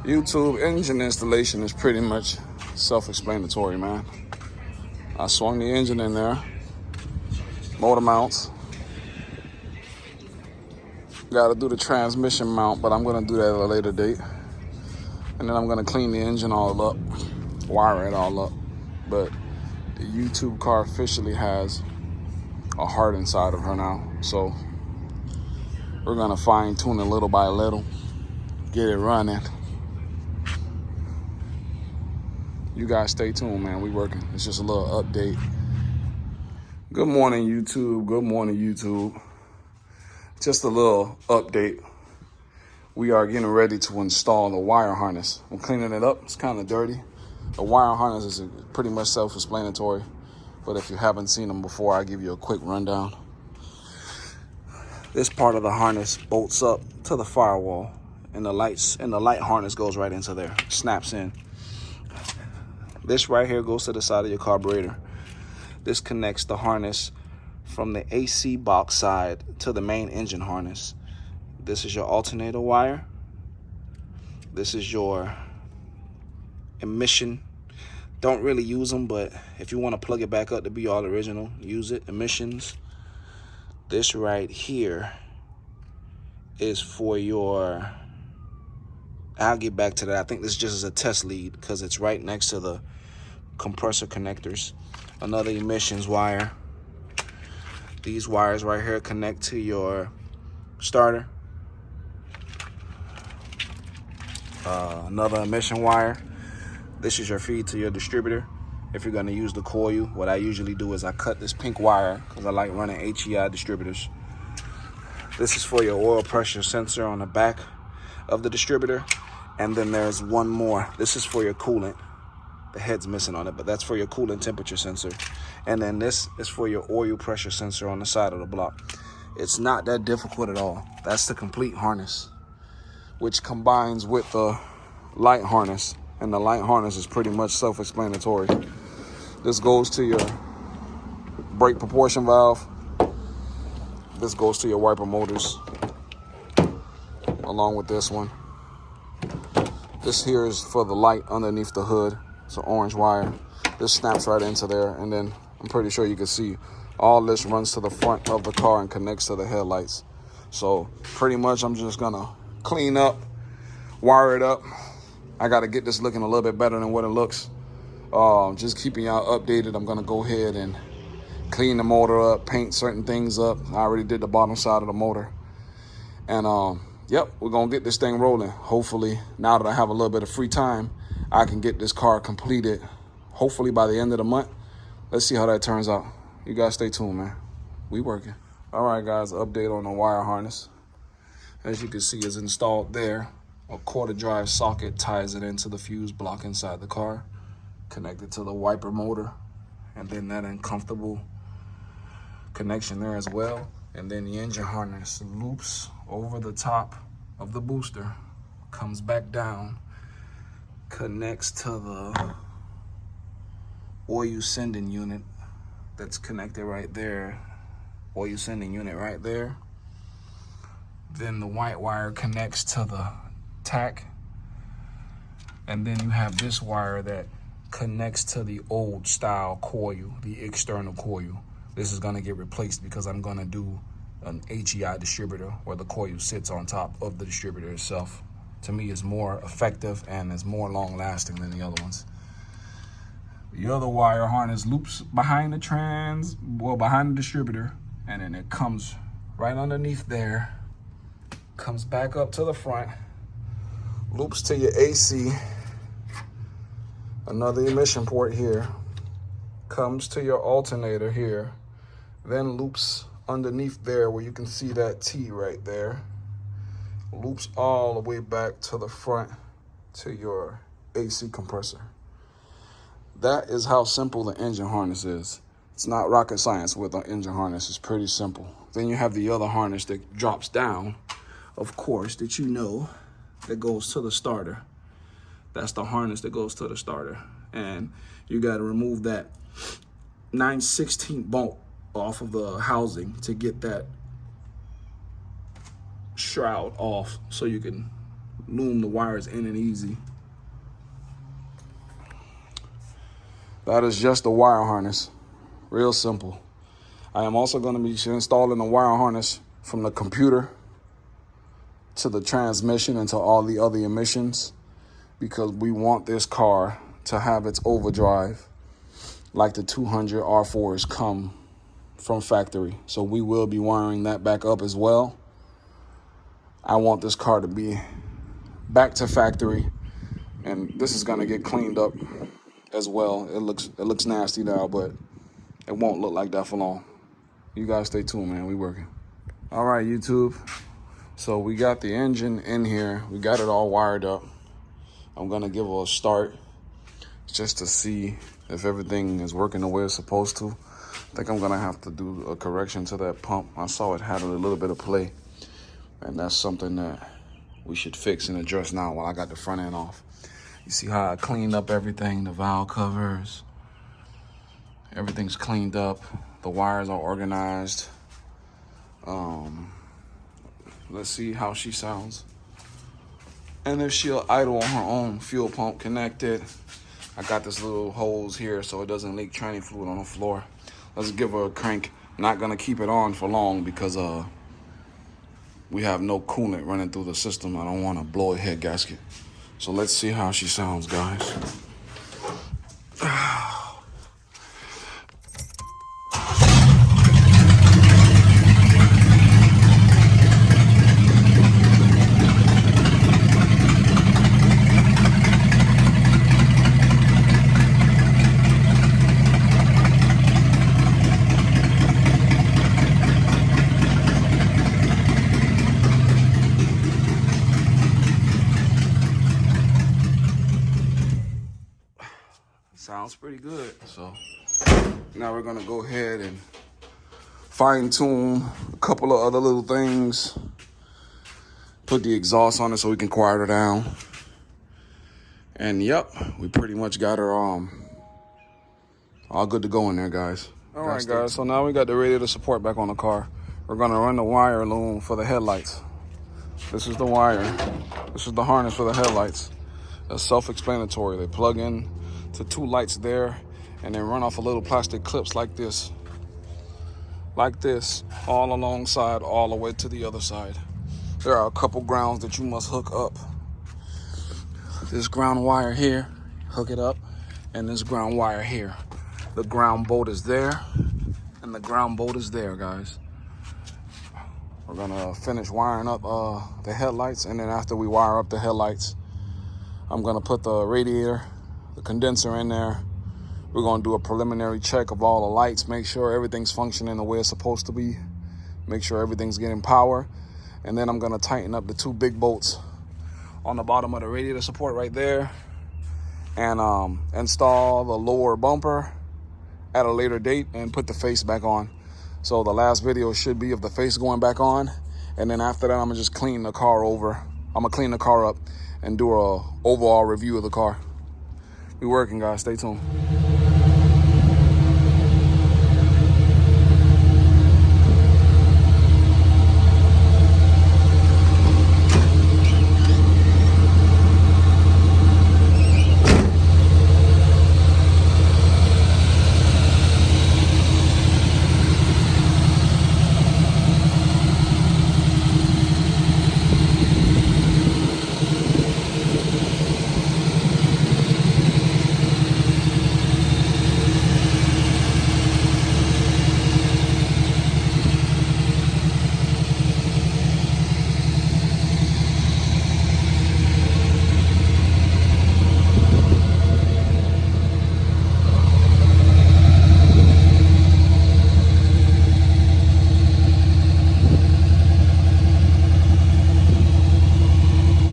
YouTube engine installation is pretty much self-explanatory, man. I swung the engine in there, motor mounts. Got to do the transmission mount, but I'm going to do that at a later date. And then I'm going to clean the engine all up, wire it all up. But the YouTube car officially has a heart inside of her now. So we're going to fine tune it little by little, get it running. You guys stay tuned, man. We working. It's just a little update. Good morning, YouTube. Good morning, YouTube. Just a little update. We are getting ready to install the wire harness. I'm cleaning it up. It's kind of dirty. The wire harness is pretty much self-explanatory, but if you haven't seen them before, I'll give you a quick rundown. This part of the harness bolts up to the firewall, and the light harness goes right into there, snaps in. This right here goes to the side of your carburetor. This connects the harness from the AC box side to the main engine harness. This is your alternator wire. This is your emission. Don't really use them, but if you want to plug it back up to be all original, use it. Emissions. This right here is for your, I'll get back to that. I think this just is a test lead because it's right next to the compressor connectors. Another emissions wire. These wires right here connect to your starter. Another emission wire. This is your feed to your distributor. If you're going to use the coil, what I usually do is I cut this pink wire because I like running HEI distributors. This is for your oil pressure sensor on the back of the distributor. And then there's one more. This is for your coolant. The head's missing on it, but that's for your coolant temperature sensor. And then this is for your oil pressure sensor on the side of the block. It's not that difficult at all. That's the complete harness, which combines with the light harness. And the light harness is pretty much self-explanatory. This goes to your brake proportion valve. This goes to your wiper motors, along with this one. This here is for the light underneath the hood. It's an orange wire. This snaps right into there, and then I'm pretty sure you can see all this runs to the front of the car and connects to the headlights. So pretty much I'm just gonna clean up, wire it up. I gotta get this looking a little bit better than what it looks. Just keeping y'all updated. I'm gonna go ahead and clean the motor up, paint certain things up. I already did the bottom side of the motor. And yep, we're gonna get this thing rolling. Hopefully, now that I have a little bit of free time, I can get this car completed, hopefully by the end of the month. Let's see how that turns out. You guys stay tuned, man. We working. All right, guys, update on the wire harness. As you can see, it's installed there. A quarter drive socket ties it into the fuse block inside the car, connected to the wiper motor, and then that uncomfortable connection there as well. And then the engine harness loops over the top of the booster, comes back down, connects to the oil sending unit that's connected right there. Oil sending unit right there. Then the white wire connects to the tack. And then you have this wire that connects to the old style coil, the external coil. This is gonna get replaced because I'm gonna do an HEI distributor where the coil sits on top of the distributor itself. To me, it's more effective and it's more long lasting than the other ones. The other wire harness loops behind behind the distributor, and then it comes right underneath there, comes back up to the front, loops to your AC, another emission port here, comes to your alternator here, then loops underneath there where you can see that T right there, loops all the way back to the front to your AC compressor. That is how simple the engine harness is. It's not rocket science with an engine harness. It's pretty simple. Then you have the other harness that drops down, of course, that you know, that goes to the starter. That's the harness that goes to the starter. And you got to remove that 9/16 bolt off of the housing to get that shroud off so you can loom the wires in and easy. That is just a wire harness. Real simple. I am also going to be installing a wire harness from the computer to the transmission and to all the other emissions, because we want this car to have its overdrive like the 200 R4s come from factory. So we will be wiring that back up as well. I want this car to be back to factory, and this is going to get cleaned up as well. It looks nasty now, but it won't look like that for long. You guys stay tuned, man. We working. All right, YouTube. So we got the engine in here. We got it all wired up. I'm gonna give it a start just to see if everything is working the way it's supposed to. I think I'm gonna have to do a correction to that pump. I saw it had a little bit of play, and that's something that we should fix and address now while I got the front end off. You see how I cleaned up everything, the valve covers, everything's cleaned up. The wires are organized. Let's see how she sounds. And if she'll idle on her own, fuel pump connected. I got this little hose here so it doesn't leak training fluid on the floor. Let's give her a crank. Not gonna keep it on for long because we have no coolant running through the system. I don't wanna blow a head gasket. So let's see how she sounds, guys. Sounds pretty good. So now we're gonna go ahead and fine tune a couple of other little things. Put the exhaust on it so we can quiet her down. And yep, we pretty much got her all good to go in there, guys. All right, guys, so now we got the radiator support back on the car. We're gonna run the wire loom for the headlights. This is the wire. This is the harness for the headlights. That's self-explanatory. They plug in to two lights there and then run off a little plastic clips like this, all alongside, all the way to the other side. There are a couple grounds that you must hook up. This ground wire here, hook it up, and this ground wire here. The ground bolt is there, and the ground bolt is there, guys. We're gonna finish wiring up the headlights, and then after we wire up the headlights, I'm gonna put the radiator, the condenser in there. We're gonna do a preliminary check of all the lights, make sure everything's functioning the way it's supposed to be, make sure everything's getting power, and then I'm gonna tighten up the two big bolts on the bottom of the radiator support right there, and install the lower bumper at a later date and put the face back on. So the last video should be of the face going back on, and then after that I'm gonna just clean the car over. I'm gonna clean the car up and do a overall review of the car. We working, guys. Stay tuned.